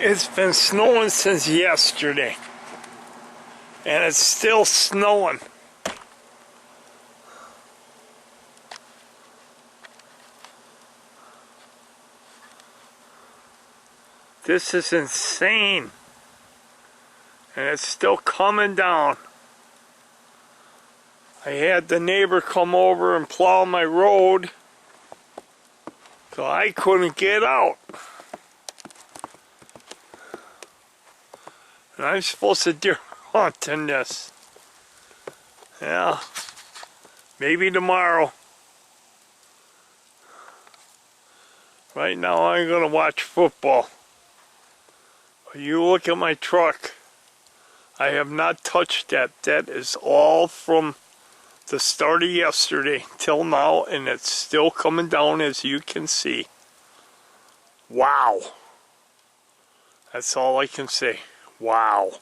It's been snowing since yesterday, and it's still snowing. This is insane, and it's still coming down. I had the neighbor come over and plow my road, so I couldn't get out. And I'm supposed to deer hunt in this. Yeah, maybe tomorrow. Right now I'm gonna watch football. You look at my truck. I have not touched that. That is all from the start of yesterday till now, and it's still coming down, as you can see. Wow. That's all I can say. Wow.